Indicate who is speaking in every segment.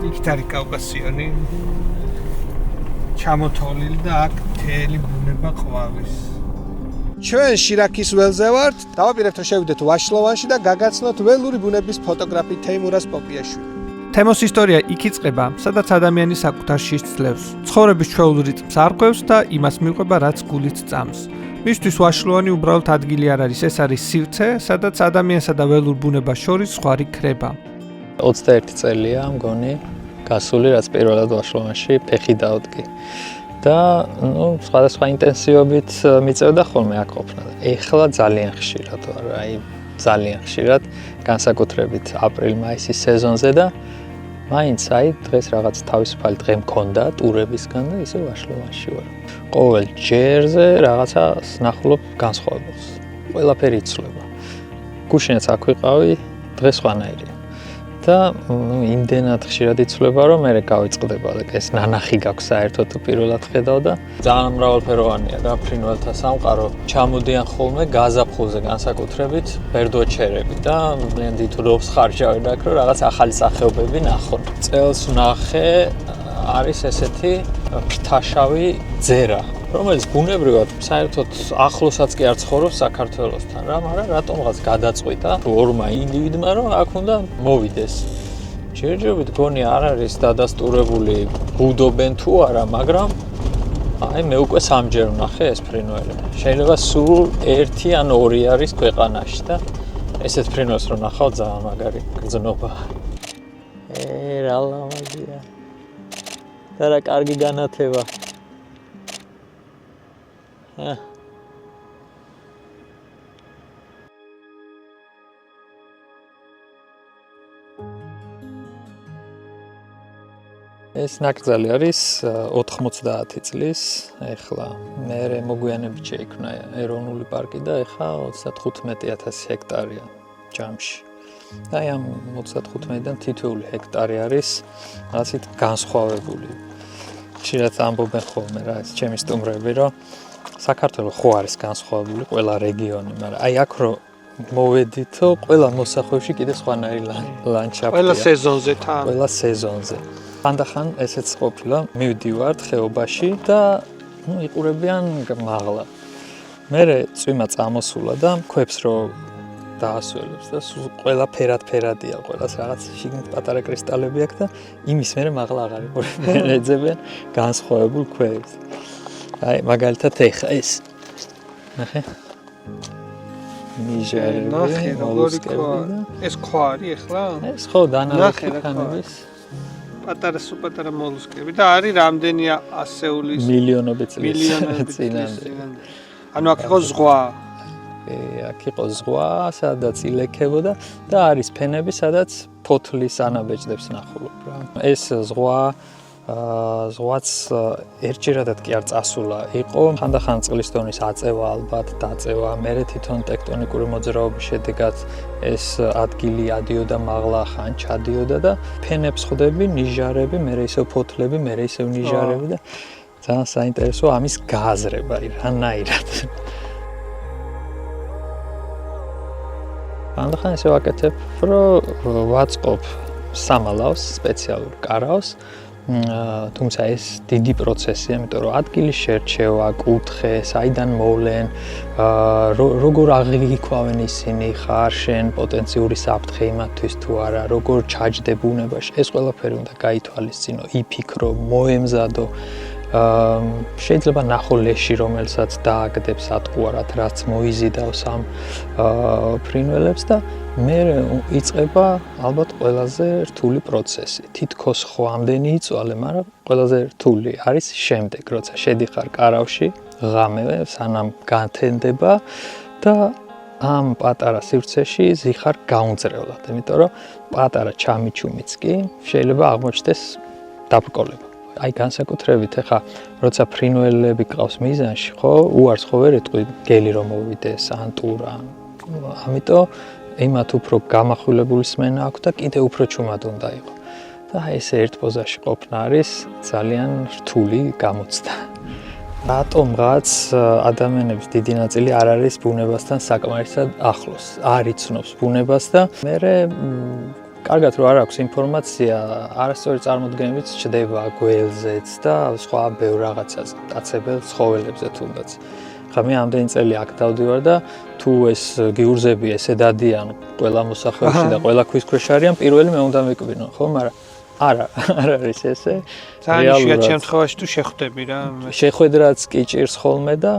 Speaker 1: იქით არის კავკასიონი. ჩამოთვლილი და აქ მთელი ბუნება ყვავის. ჩვენ შირაქის ველზე ვართ, დავაპირებთ რომ შევიდეთ ვაშლოვანში და გაგაცნოთ ველური ბუნების ფოტოგრაფი თეიმურაზ პოპიაშვილი. თემოს ისტორია იქ იწყება, სადაც ადამიანი საკუთარ შიშს ძლევს. ცხოვრების ჩვეულ რიტმს არღვევს და იმას მიყვება, რაც გულით წამს. მისთვის ვაშლოვანი უბრალოდ ადგილი არ არის, ეს არის სივრცე, სადაც ადამიანსა და ველურ ბუნებას შორის ზღვარი ქრება.
Speaker 2: 21 წელია მგონი გასული, რაც პირველად ვაშლოვანში ფეხი დავდგი. და სხვადასხვა ინტენსივობით მიწევდა ხოლმე აქ ყოფნა. ეხლა ძალიან ხშირად ვარ, ძალიან ხშირად, განსაკუთრებით აპრილ-მაისის სეზონზე და მაინც დღეს რაღაც თავისუფალი დღე მქონდა ტურებისგან და ისე ვაშლოვანში ვარ. ყოველ ჯერზე რაღაცა ნახულობ განსხვავებულს. ყველაფერი იცვლება. გუშინაც აქ ვიყავი, დღეს სხვანაირია. და იმდენად ხშირად იცვლება, რომ მე გავიწყდება ეს ნანახი გაქვს საერთოდ პირველად ხედავ და ძალიან მრავალფეროვანია რა ფრინველთა სამყარო. ჩამოდიან ხოლმე გაზაფხულზე განსაკუთრებით ბერდოჩერები და ძალიან დიდ რობს ხარჯავენ აქ, რომ რაღაც ახალი სახეობები ნახონ. წელს ვნახე არის ესეთი ფრთაშავი ძერა, რომელიც ბუნებრივად საერთოდ ახლოსაც კი არ ცხოვრობს საქართველოსთან რა, მაგრამ რატომღაც გადაწყვიტა ორმა ინდივიდმა, რომ აქ უნდა მოვიდეს. ჯერჯერობით გონი არ არის დადასტურებული ბუდობენ თუ არა, მაგრამ მე უკვე სამჯერ ვნახე ეს ფრინველი. შეიძლება სულ 1 ან 2 არის ქვეყანაში და ესეთ ფრინველს რომ ნახავ ძალიან მაგარი გრძნობა. რა ლამაზია. და რა კარგი განათება. ეს ნაკრძალი არის 90 წლის, ეხლა მე მოგვიანებით შეიქმნა ეროვნული პარკი და ეხლა 35,000 ჰექტარია ჯამში. და ამ 35-დან თითოეული ჰექტარი არის რაღაცით განსხვავებული. ხშირად ამბობენ ხოლმე რა ეს ჩემი სტუმრები, რომ საქართველოს ხო არის განსხვავებული ყველა რეგიონი, მაგრამ აქ რომ მოვედითო, ყველა მოსახლეში კიდე სხვანაირი ლანდშაფტია.
Speaker 1: ყველა სეზონზე თან.
Speaker 2: ყველა სეზონზე. ხანდახან ესეც ყოფილა, მივდივართ ხეობაში და იყურებიან მაღლა. მე წვიმა წამოსულა და ქვებს რომ დაასველებს და ყველა ფერადია, ყველას რაღაც შიგნით პატარა კრისტალები აქვს და იმის მერე მაღლა აღარ იყურებიან, ეძებენ განსხვავებულ ქვებს. მაგალითად ეხა ეს. ნახე.
Speaker 1: ნახე როგორი ქვა. ეს ქვა არის ეხლა?
Speaker 2: ეს ხო დანალექი ქანების
Speaker 1: პატარა მოლუსკები და არის რამდენი ასეულის
Speaker 2: მილიონობით წლის წინამდე.
Speaker 1: ანუ აქ იყო ზღვა.
Speaker 2: აქ იყო ზღვა, სადაც ილექებოდა და არის ფენები, სადაც ფოთლის ანაბეჭდებს ნახულობ რა. ეს ზღვაც ერთჯერადად კი არ წასულა. იყო ხანდახან წყლის დონის აწევა ალბათ, დაწევა, მერე თვითონ ტექტონიკური მოძრაობის შედეგად ეს ადგილი ადიოდა მაღლა, ხან ჩადიოდა და ფენებს ხვდები, ნიჟარები, მერე ისევ ფოთლები, მერე ისევ ნიჟარები და ძალიან საინტერესოა ამის გააზრება, რანაირად. ხანდახან ისე ვაკეთებ, რომ ვაწყობ სამალავს, სპეციალურ კარავს, თუმცა ეს დიდი პროცესია, იმიტომ რომ ადგილის შერჩევა, კუთხე, საიდან მოვლენ, როგორ აღიქვავენ ისინი, ხარშენ პოტენციური საფრთხე იმათთვის თუ არა, როგორ ჩაჯდებ ბუნებაში, ეს ყველაფერი უნდა გაითვალისწინო, იფიქრო, მოემზადო. შეიძლება ნახო ლეში, რომელსაც დააგდებს ატყუარად, რაც მოიზიდავს ამ ფრინველებს და მე იწყება ალბათ ყველაზე რთული პროცესი. თითქოს ხო ამდენი იწვალე, მაგრამ ყველაზე რთული არის შემდეგ, როცა შედიხარ კარავში, ღამე სანამ განთენდება და ამ პატარა სივრცეში ზიხარ გაუნწრევლად, იმიტომ რომ პატარა ჩამიჩუმიც კი შეიძლება აღმოჩნდეს დაბრკოლება. განსაკუთრებით ახლა როცა ფრინველები ყავს მიზანში, ხო, უარს ხო ვერ ეტყვი გელი რომ მოვიდეს ან ტურა. ამიტომ იმათ უფრო გამახვილებული სმენა აქვს და კიდე უფრო ჩუმად უნდა იყოს. და ესე ერთ პოზაში ყოფნა არის ძალიან რთული გამოცდა. რატომღაც ადამიანების დიდი ნაწილი არ არის ბუნებასთან საკმარისად ახლოს, არ იცნობს ბუნებას და მე კარგად რომ არ აქვს ინფორმაცია, არასწორი წარმოდგენებით ჩდება გველზეც და სხვა ბევრ რაღაცაზე, მტაცებელ ცხოველებზე თუნდაც. ხა მე ამდენი წელი აქ დავდივარ და თუ ეს გიურზები ესე დადიან ყველა მოსახლეობაში და ყველა ქვის ქვეშ არიან, პირველი მე უნდა მიკვინო, ხო, მაგრამ არა არის ესე.
Speaker 1: ძალიან იშვიათ შემთხვევაში თუ შეხვდები რა.
Speaker 2: შეხვედრაც კი ჭირს ხოლმე და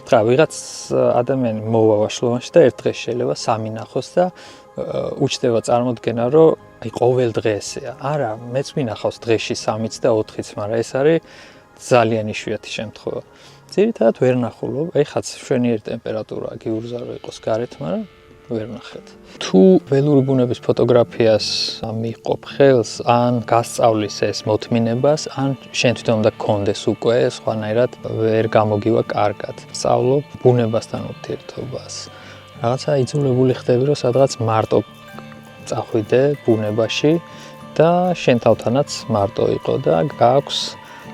Speaker 2: ხა ვიღაც ადამიანი მოვა ვაშლოვანში და ერთ დღეს შეიძლება სამი ნახოს და უჩნდება წარმოდგენა, რომ აი ყოველ დღე ესეა. არა, მეც მინახავს დღეში 3-იც და 4-იც, მაგრამ ეს არის ძალიან იშვიათი შემთხვევა. ძირითადად ვერ ნახულობ, ეხაც მშვენიერი ტემპერატურა გიურზა რო იყოს გარეთ, მაგრამ ვერ ნახეთ. თუ ველური ბუნების ფოტოგრაფიას მიჰყოფ ხელს, ან გასწავლის ეს მოთმინებას, ან შენ თვითონ უნდა გქონდეს უკვე, სხვანაირად ვერ გამოგივა კარგად. სწავლობ ბუნებასთან ურთიერთობას. რაღაცა იძულებული ხდები, რომ სადღაც მარტო წახვიდე ბუნებაში და შენ თავთანაც მარტო იყო და გააქვს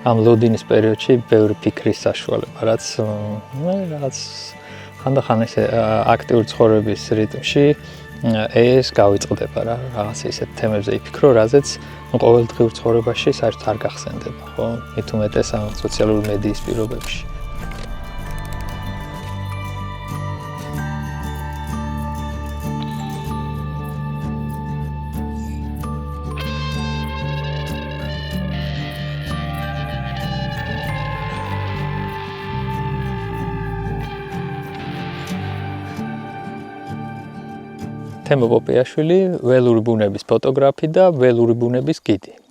Speaker 2: ამ ლოდინის პერიოდში ბევრი ფიქრის საშუალება, რაც ხანდახან ესე აქტიური ცხოვრების რიტმში ეს გავიწყდება რა, რაღაც ისეთ თემებზე იფიქრო, რაზეც ყოველდღიურ ცხოვრებაში საერთოდ არ გახსენდება, ხო? მით უმეტეს ამ სოციალური მედიის პირობებში. თემო პოპიაშვილი, ველური ბუნების ფოტოგრაფი და ველური ბუნების გიდი.